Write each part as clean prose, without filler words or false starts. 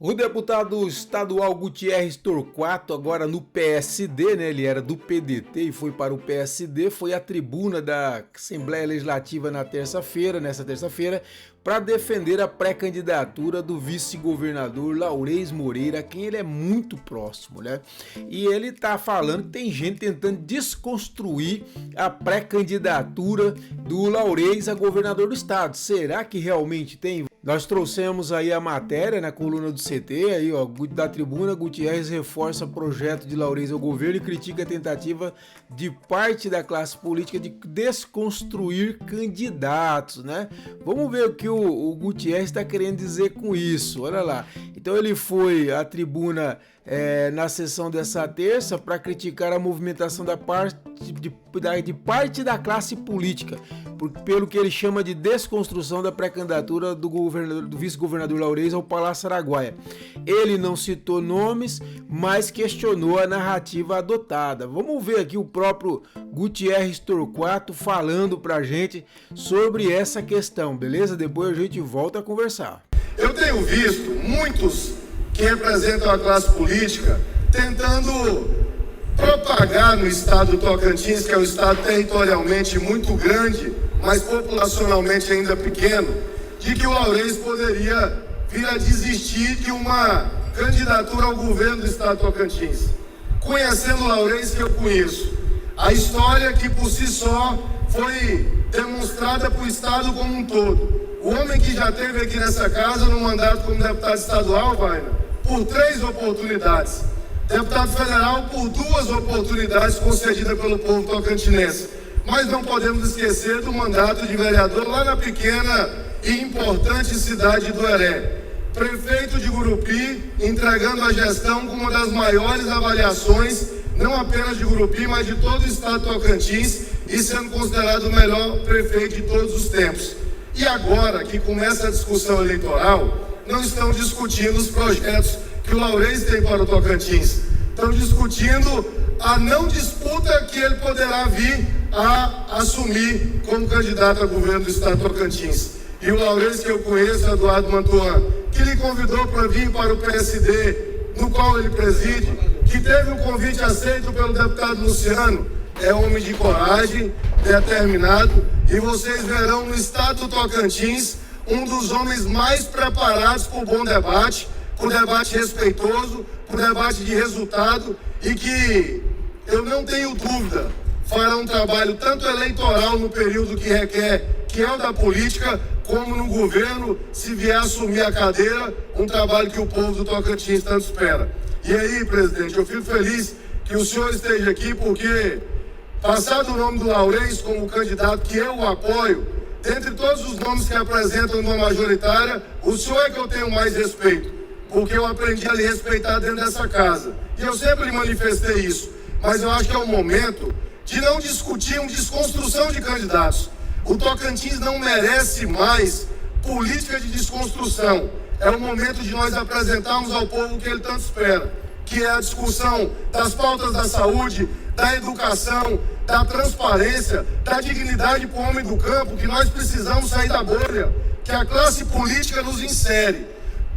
O deputado estadual Gutierrez Torquato, agora no PSD, né? Ele era do PDT e foi para o PSD, foi à tribuna da Assembleia Legislativa nessa terça-feira, para defender a pré-candidatura do vice-governador Laurez Moreira, a quem ele é muito próximo, né? E ele tá falando que tem gente tentando desconstruir a pré-candidatura do Laurez a governador do estado. Será que realmente tem? Nós trouxemos aí a matéria na coluna do CT, aí ó, da tribuna. Gutierrez reforça projeto de Laurez ao governo e critica a tentativa de parte da classe política de desconstruir candidatos, né? Vamos ver o que o Gutierrez está querendo dizer com isso, olha lá. Então ele foi à tribuna na sessão dessa terça para criticar a movimentação de parte da classe política, pelo que ele chama de desconstrução da pré-candidatura do vice-governador Laurez ao Palácio Araguaia. Ele não citou nomes, mas questionou a narrativa adotada. Vamos ver aqui o próprio Gutierrez Torquato falando pra gente sobre essa questão, beleza? Depois a gente volta a conversar. Eu tenho visto muitos que representam a classe política tentando propagar no estado do Tocantins, que é um estado territorialmente muito grande, mas populacionalmente ainda pequeno, de que o Laurez poderia vir a desistir de uma candidatura ao governo do estado do Tocantins. Conhecendo o Laurez, que eu conheço, a história que por si só foi demonstrada para o estado como um todo. O homem que já esteve aqui nessa casa no mandato como deputado estadual, Wagner, por 3 oportunidades. Deputado federal por 2 oportunidades concedidas pelo povo tocantinense. Mas não podemos esquecer do mandato de vereador lá na pequena e importante cidade do Heré. Prefeito de Gurupi, entregando a gestão com uma das maiores avaliações, não apenas de Gurupi, mas de todo o estado do Tocantins, e sendo considerado o melhor prefeito de todos os tempos. E agora que começa a discussão eleitoral, não estão discutindo os projetos que o Laurez tem para o Tocantins. Estão discutindo a não disputa que ele poderá vir a assumir como candidato a governo do estado do Tocantins. E o Laurez, que eu conheço, Eduardo Mantuan, que lhe convidou para vir para o PSD, no qual ele preside, que teve um convite aceito pelo deputado Luciano, é homem de coragem, determinado, e vocês verão no estado do Tocantins um dos homens mais preparados para o bom debate, para o debate respeitoso, para o debate de resultado, e que eu não tenho dúvida fará um trabalho tanto eleitoral no período que requer, que é o da política, como no governo, se vier assumir a cadeira, um trabalho que o povo do Tocantins tanto espera. E aí, presidente, eu fico feliz que o senhor esteja aqui, porque passado o nome do Laurez como candidato que eu apoio, dentre todos os nomes que apresentam numa majoritária, o senhor é que eu tenho mais respeito, porque eu aprendi a lhe respeitar dentro dessa casa. E eu sempre lhe manifestei isso. Mas eu acho que é o momento de não discutir uma desconstrução de candidatos. O Tocantins não merece mais política de desconstrução. É o momento de nós apresentarmos ao povo o que ele tanto espera, que é a discussão das pautas da saúde, da educação, da transparência, da dignidade para o homem do campo, que nós precisamos sair da bolha, que a classe política nos insere.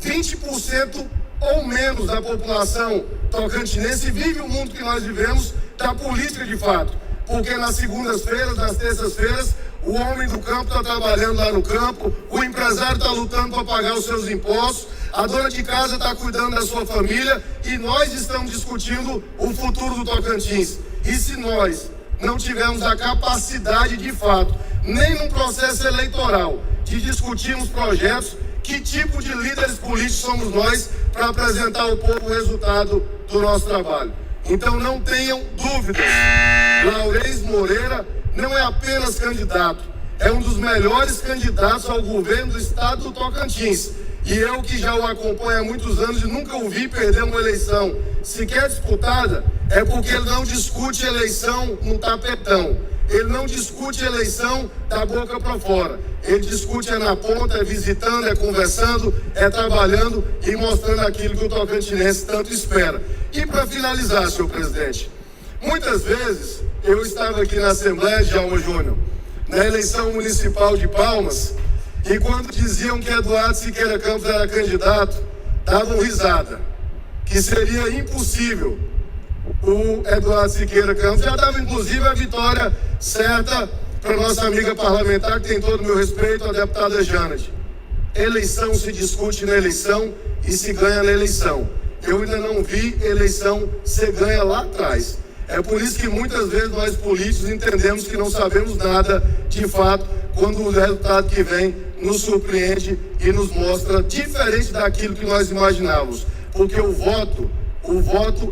20% ou menos da população tocantinense vive o mundo que nós vivemos da política de fato, porque nas segundas-feiras, nas terças-feiras, o homem do campo está trabalhando lá no campo, o empresário está lutando para pagar os seus impostos, a dona de casa está cuidando da sua família, e nós estamos discutindo o futuro do Tocantins. E se nós não tivermos a capacidade de fato, nem num processo eleitoral, de discutirmos projetos, que tipo de líderes políticos somos nós para apresentar ao povo o resultado do nosso trabalho? Então não tenham dúvidas, Laurez Moreira não é apenas candidato, é um dos melhores candidatos ao governo do estado do Tocantins. E eu, que já o acompanho há muitos anos e nunca o vi perder uma eleição sequer disputada, é porque ele não discute eleição no tapetão. Ele não discute eleição da boca para fora. Ele discute na ponta, é visitando, é conversando, é trabalhando e mostrando aquilo que o tocantinense tanto espera. E para finalizar, senhor presidente, muitas vezes eu estava aqui na Assembleia de Djalma Júnior, na eleição municipal de Palmas, e quando diziam que Eduardo Siqueira Campos era candidato, davam risada, que seria impossível o Eduardo Siqueira Campos. Já dava inclusive a vitória certa para nossa amiga parlamentar, que tem todo o meu respeito, a deputada Janet. Eleição se discute na eleição e se ganha na eleição. Eu ainda não vi eleição ser ganha lá atrás. É por isso que muitas vezes nós políticos entendemos que não sabemos nada de fato, quando o resultado que vem nos surpreende e nos mostra diferente daquilo que nós imaginávamos. Porque o voto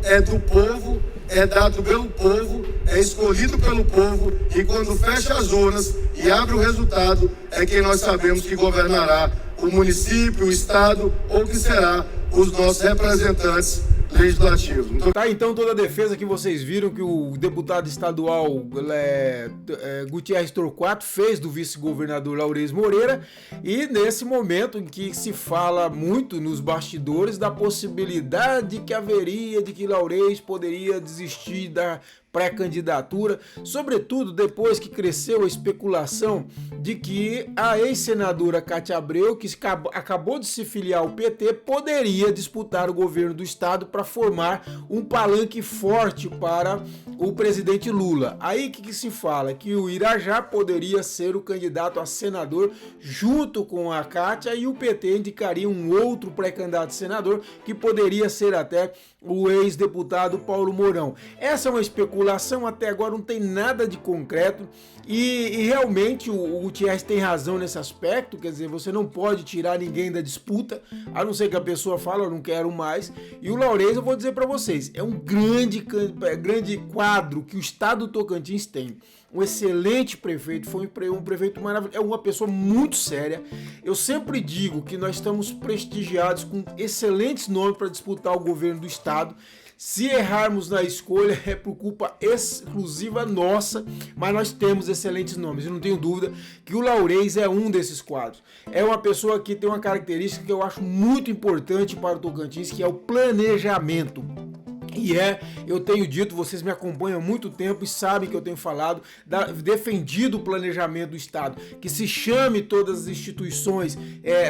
é do povo, é dado pelo povo, é escolhido pelo povo, e quando fecha as urnas e abre o resultado, é quem nós sabemos que governará o município, o estado, ou que será os nossos representantes legislativos. Tá, então toda a defesa que vocês viram que o deputado estadual Gutierrez Torquato fez do vice-governador Laurez Moreira, e nesse momento em que se fala muito nos bastidores da possibilidade que haveria de que Laurez poderia desistir da pré-candidatura, sobretudo depois que cresceu a especulação de que a ex-senadora Cátia Abreu, que acabou de se filiar ao PT, poderia disputar o governo do estado para formar um palanque forte para o presidente Lula. Aí que se fala? Que o Irajá poderia ser o candidato a senador junto com a Cátia, e o PT indicaria um outro pré-candidato a senador, que poderia ser até o ex-deputado Paulo Mourão. Essa é uma especulação, até agora não tem nada de concreto, e realmente o Gutierrez tem razão nesse aspecto. Quer dizer, você não pode tirar ninguém da disputa, a não ser que a pessoa fale, eu não quero mais. E o Laurez, eu vou dizer para vocês, é um grande quadro que o estado do Tocantins tem. Um excelente prefeito, foi um prefeito maravilhoso, é uma pessoa muito séria. Eu sempre digo que nós estamos prestigiados com excelentes nomes para disputar o governo do estado. Se errarmos na escolha é por culpa exclusiva nossa, mas nós temos excelentes nomes. Eu não tenho dúvida que o Laurez é um desses quadros. É uma pessoa que tem uma característica que eu acho muito importante para o Tocantins, que é o planejamento. E eu tenho dito, vocês me acompanham há muito tempo e sabem que eu tenho falado, defendido o planejamento do Estado, que se chame todas as instituições,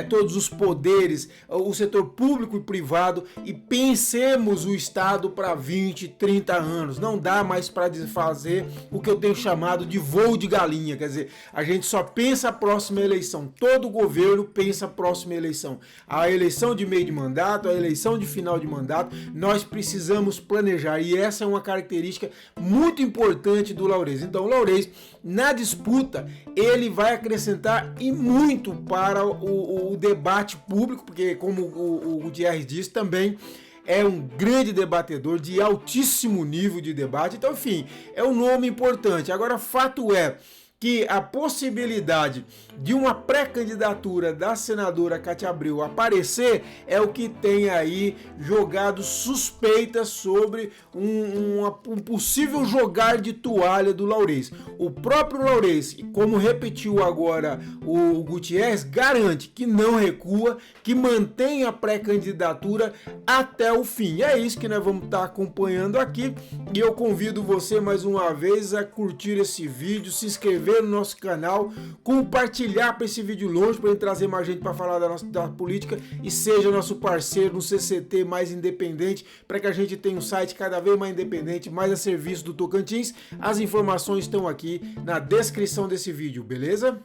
todos os poderes, o setor público e privado, e pensemos o Estado para 20, 30 anos. Não dá mais para fazer o que eu tenho chamado de voo de galinha, quer dizer, a gente só pensa a próxima eleição, todo governo pensa a próxima eleição, a eleição de meio de mandato, a eleição de final de mandato. Nós precisamos planejar, e essa é uma característica muito importante do Laurez. Então o Laurez, na disputa, ele vai acrescentar e muito para o debate público, porque como o Gutierrez disse, também é um grande debatedor de altíssimo nível de debate. Então, enfim, é um nome importante. Agora, fato é que a possibilidade de uma pré-candidatura da senadora Cátia Abreu aparecer é o que tem aí jogado suspeitas sobre um possível jogar de toalha do Laurez. O próprio Laurez, como repetiu agora o Gutierrez, garante que não recua, que mantém a pré-candidatura até o fim. E é isso que nós vamos estar acompanhando aqui, e eu convido você mais uma vez a curtir esse vídeo, se inscrever no nosso canal, compartilhar para esse vídeo longe, para ele trazer mais gente para falar da política, e seja nosso parceiro no CCT mais independente, para que a gente tenha um site cada vez mais independente, mais a serviço do Tocantins. As informações estão aqui na descrição desse vídeo, beleza?